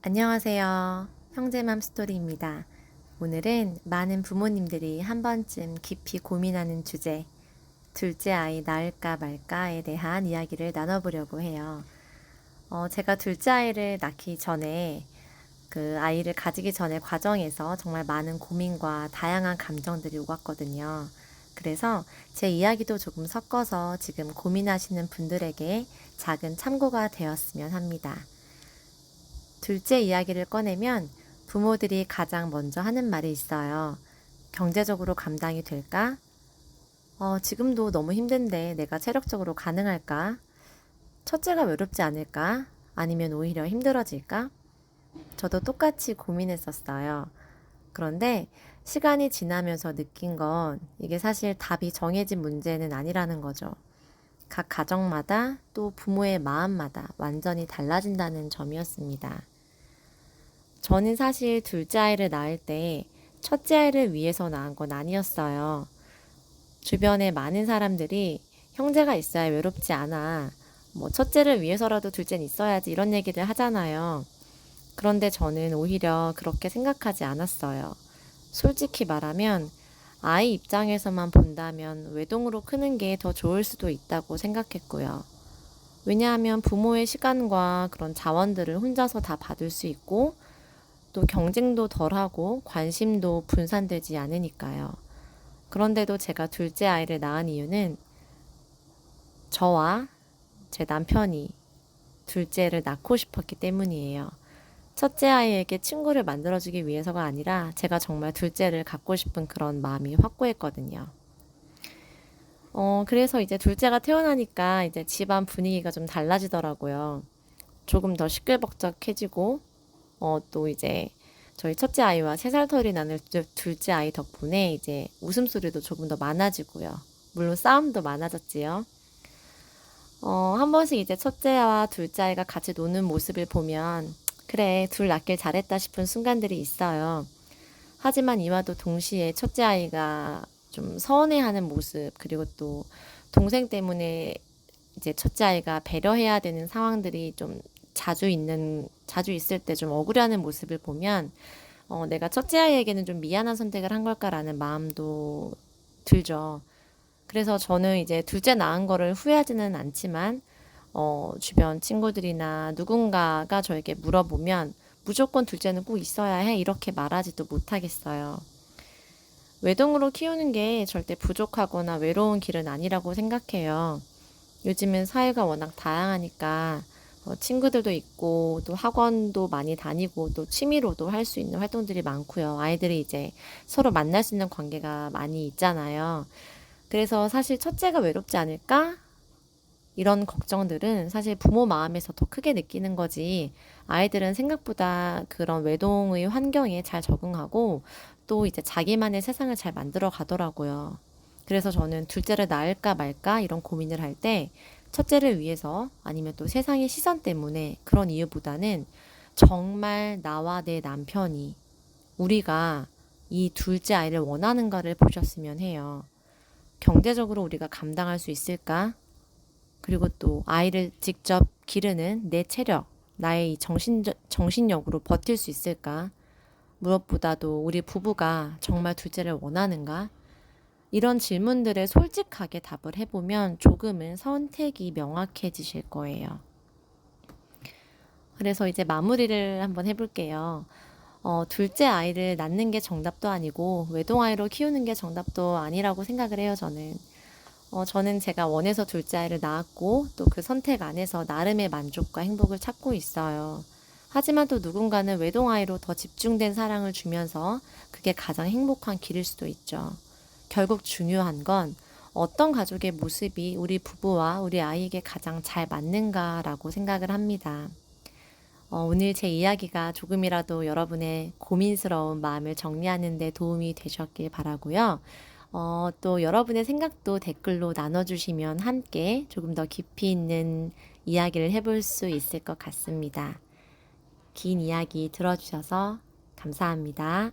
안녕하세요. 형제맘 스토리입니다. 오늘은 많은 부모님들이 한 번쯤 깊이 고민하는 주제, 둘째 아이 낳을까 말까에 대한 이야기를 나눠보려고 해요. 제가 둘째 아이를 낳기 전에 그 아이를 가지기 전에 과정에서 정말 많은 고민과 다양한 감정들이 오갔거든요. 그래서 제 이야기도 조금 섞어서 지금 고민하시는 분들에게 작은 참고가 되었으면 합니다. 둘째 이야기를 꺼내면 부모들이 가장 먼저 하는 말이 있어요. 경제적으로 감당이 될까? 지금도 너무 힘든데 내가 체력적으로 가능할까? 첫째가 외롭지 않을까? 아니면 오히려 힘들어질까? 저도 똑같이 고민했었어요. 그런데 시간이 지나면서 느낀 건 이게 사실 답이 정해진 문제는 아니라는 거죠. 각 가정마다 또 부모의 마음마다 완전히 달라진다는 점이었습니다. 저는 사실 둘째 아이를 낳을 때 첫째 아이를 위해서 낳은 건 아니었어요. 주변에 많은 사람들이 형제가 있어야 외롭지 않아. 뭐 첫째를 위해서라도 둘째는 있어야지 이런 얘기들 하잖아요. 그런데 저는 오히려 그렇게 생각하지 않았어요. 솔직히 말하면 아이 입장에서만 본다면 외동으로 크는 게 더 좋을 수도 있다고 생각했고요. 왜냐하면 부모의 시간과 그런 자원들을 혼자서 다 받을 수 있고 또 경쟁도 덜하고 관심도 분산되지 않으니까요. 그런데도 제가 둘째 아이를 낳은 이유는 저와 제 남편이 둘째를 낳고 싶었기 때문이에요. 첫째 아이에게 친구를 만들어주기 위해서가 아니라 제가 정말 둘째를 갖고 싶은 그런 마음이 확고했거든요. 그래서 이제 둘째가 태어나니까 이제 집안 분위기가 좀 달라지더라고요. 조금 더 시끌벅적해지고 또 이제 저희 첫째 아이와 3살 터울이 나는 둘째 아이 덕분에 이제 웃음소리도 조금 더 많아지고요. 물론 싸움도 많아졌지요. 한 번씩 이제 첫째와 둘째 아이가 같이 노는 모습을 보면 그래, 둘 낳길 잘했다 싶은 순간들이 있어요. 하지만 이와도 동시에 첫째 아이가 좀 서운해하는 모습, 그리고 또 동생 때문에 이제 첫째 아이가 배려해야 되는 상황들이 좀 자주 있을 때 좀 억울해하는 모습을 보면, 내가 첫째 아이에게는 좀 미안한 선택을 한 걸까라는 마음도 들죠. 그래서 저는 이제 둘째 낳은 거를 후회하지는 않지만, 주변 친구들이나 누군가가 저에게 물어보면, 무조건 둘째는 꼭 있어야 해. 이렇게 말하지도 못하겠어요. 외동으로 키우는 게 절대 부족하거나 외로운 길은 아니라고 생각해요. 요즘은 사회가 워낙 다양하니까 친구들도 있고 또 학원도 많이 다니고 또 취미로도 할 수 있는 활동들이 많고요. 아이들이 이제 서로 만날 수 있는 관계가 많이 있잖아요. 그래서 사실 첫째가 외롭지 않을까? 이런 걱정들은 사실 부모 마음에서 더 크게 느끼는 거지. 아이들은 생각보다 그런 외동의 환경에 잘 적응하고 또 이제 자기만의 세상을 잘 만들어 가더라고요. 그래서 저는 둘째를 낳을까 말까 이런 고민을 할 때 첫째를 위해서 아니면 또 세상의 시선 때문에 그런 이유보다는 정말 나와 내 남편이 우리가 이 둘째 아이를 원하는가를 보셨으면 해요. 경제적으로 우리가 감당할 수 있을까? 그리고 또 아이를 직접 기르는 내 체력, 나의 정신력으로 버틸 수 있을까? 무엇보다도 우리 부부가 정말 둘째를 원하는가? 이런 질문들에 솔직하게 답을 해보면 조금은 선택이 명확해지실 거예요. 그래서 이제 마무리를 한번 해볼게요. 둘째 아이를 낳는 게 정답도 아니고 외동아이로 키우는 게 정답도 아니라고 생각을 해요, 저는. 저는 제가 원해서 둘째 아이를 낳았고 또 그 선택 안에서 나름의 만족과 행복을 찾고 있어요. 하지만 또 누군가는 외동아이로 더 집중된 사랑을 주면서 그게 가장 행복한 길일 수도 있죠. 결국 중요한 건 어떤 가족의 모습이 우리 부부와 우리 아이에게 가장 잘 맞는가라고 생각을 합니다. 오늘 제 이야기가 조금이라도 여러분의 고민스러운 마음을 정리하는 데 도움이 되셨길 바라고요. 또 여러분의 생각도 댓글로 나눠주시면 함께 조금 더 깊이 있는 이야기를 해볼 수 있을 것 같습니다. 긴 이야기 들어주셔서 감사합니다.